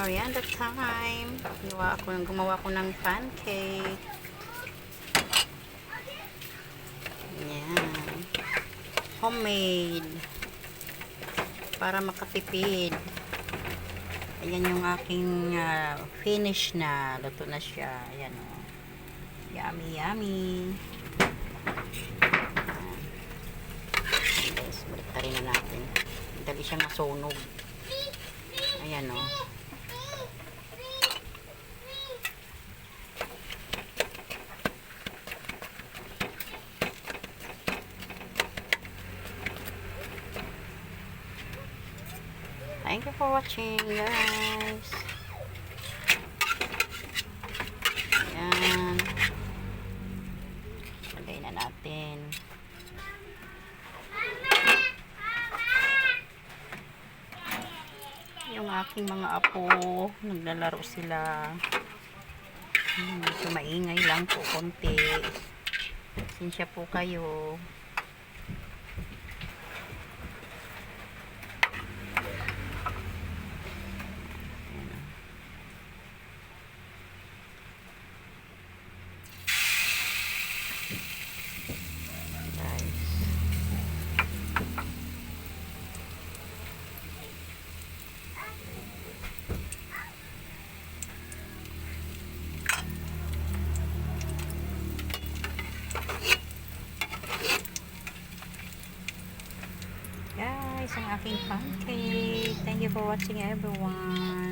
merienda time. Gumawa ako ng pancake. Ayan. Homemade. Para makatipid. Ayan yung aking finish na. Luto na siya. Ayan o. Yummy, yummy. Guys, baliktarin na natin. Dali siya masunog. Ayan o. Thank you for watching, guys. Ayan. Lagay na natin. Yung aking mga apo, naglalaro sila. So, maingay lang po, konti. Sinsya po kayo. Guys, ang aking pancake. Thank you for watching, everyone.